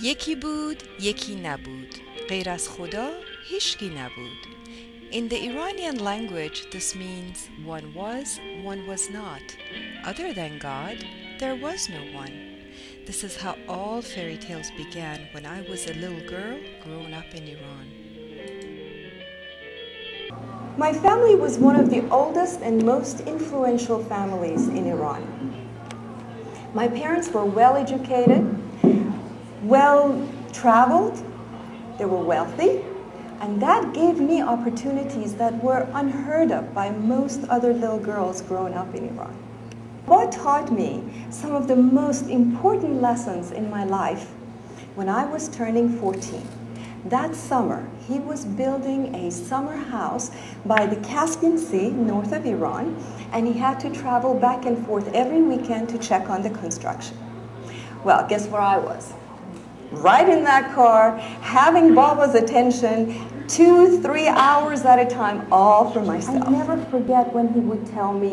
یکی بود یکی نبود غیر از خدا هیچکی نبود. In the Iranian language, this means one was not. Other than God, there was no one. This is how all fairy tales began when I was a little girl growing up in Iran. My family was one of the oldest and most influential families in Iran. My parents were well educated, well traveled, they were wealthy, and that gave me opportunities that were unheard of by most other little girls growing up in Iran. God taught me some of the most important lessons in my life when I was turning 14. That summer, he was building a summer house by the Caspian Sea, north of Iran, and he had to travel back and forth every weekend to check on the construction. Well, guess where I was? Right in that car, having Baba's attention 2-3 hours at a time, all for myself. I never forget when he would tell me,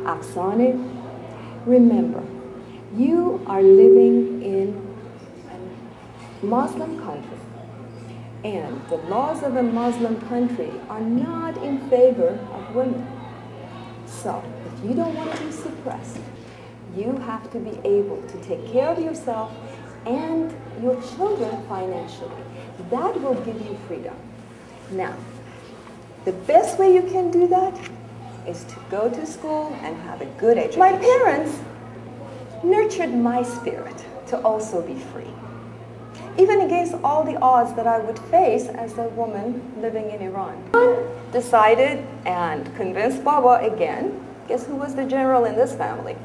Afsaneh, remember, you are living in a Muslim country, and the laws of a Muslim country are not in favor of women. So, if you don't want to be suppressed, you have to be able to take care of yourself and your children financially. That will give you freedom. Now, the best way you can do that is to go to school and have a good education. My parents nurtured my spirit to also be free, even against all the odds that I would face as a woman living in Iran. Decided and convinced Baba again, guess who was the general in this family,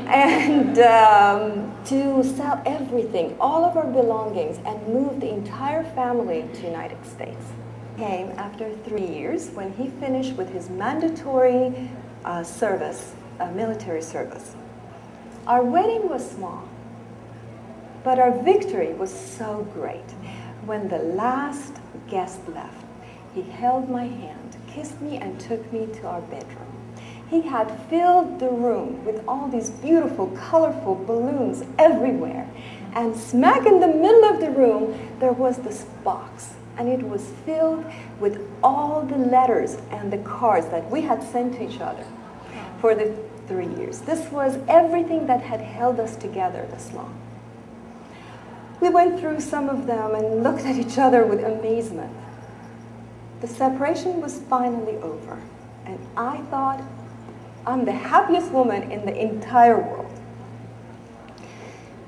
and to sell everything, all of our belongings, and move the entire family to the United States. Came after 3 years when he finished with his mandatory service, military service. Our wedding was small, but our victory was so great. When the last guest left, he held my hand, kissed me, and took me to our bedroom. He had filled the room with all these beautiful, colorful balloons everywhere. And smack in the middle of the room, there was this box. And it was filled with all the letters and the cards that we had sent to each other for the 3 years. This was everything that had held us together this long. We went through some of them and looked at each other with amazement. The separation was finally over. And I thought, I'm the happiest woman in the entire world.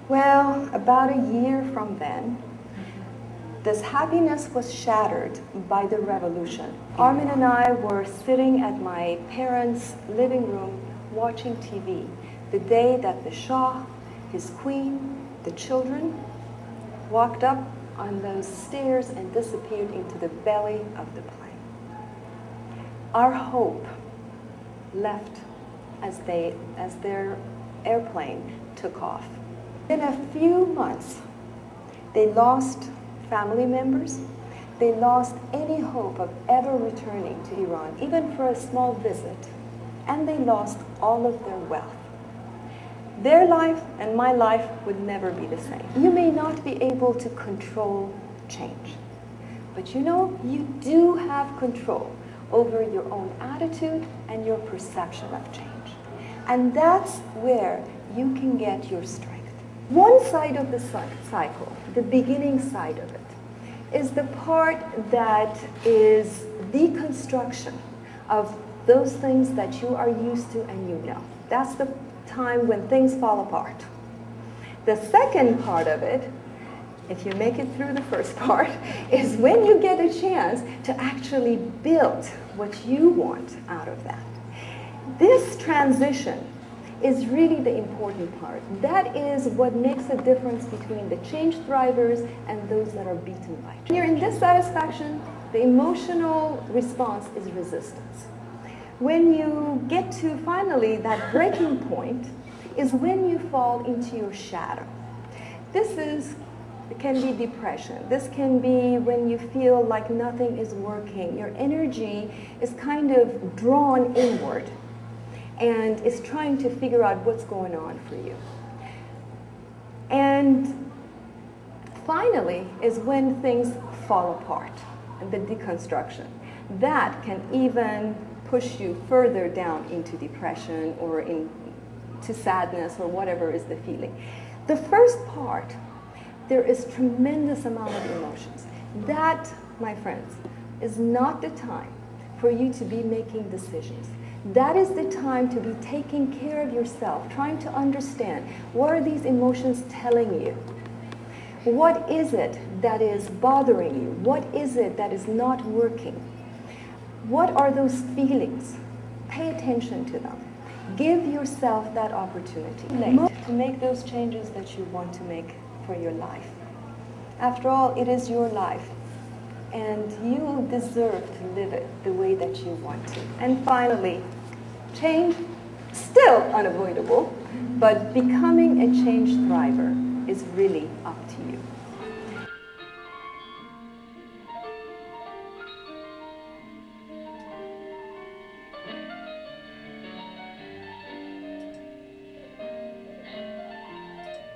Well, about a year from then, this happiness was shattered by the revolution. Armin and I were sitting at my parents' living room watching TV the day that the Shah, his queen, the children walked up on those stairs and disappeared into the belly of the plane. Our hope left as their airplane took off. In a few months, they lost family members. They lost any hope of ever returning to Iran, even for a small visit. And they lost all of their wealth. Their life and my life would never be the same. You may not be able to control change, but you know, you do have control over your own attitude and your perception of change. And that's where you can get your strength. One side of the cycle, the beginning side of it, is the part that is deconstruction of those things that you are used to and you know. That's the time when things fall apart. The second part of it, if you make it through the first part, is when you get a chance to actually build what you want out of that. This transition is really the important part. That is what makes a difference between the change thrivers and those that are beaten by change. Here in dissatisfaction, the emotional response is resistance. When you get to finally that breaking point is when you fall into your shadow. This can be depression. This can be when you feel like nothing is working. Your energy is kind of drawn inward and is trying to figure out what's going on for you. And Finally is when things fall apart, and the deconstruction. That can even push you further down into depression or into sadness or whatever is the feeling. The first part, there is tremendous amount of emotions. That, my friends, is not the time for you to be making decisions. That is the time to be taking care of yourself, trying to understand what are these emotions telling you? What is it that is bothering you? What is it that is not working? What are those feelings? Pay attention to them. Give yourself that opportunity to make those changes that you want to make for your life. After all, it is your life, and you deserve to live it the way that you want to. And finally, change, still unavoidable, but becoming a change thriver is really up to you.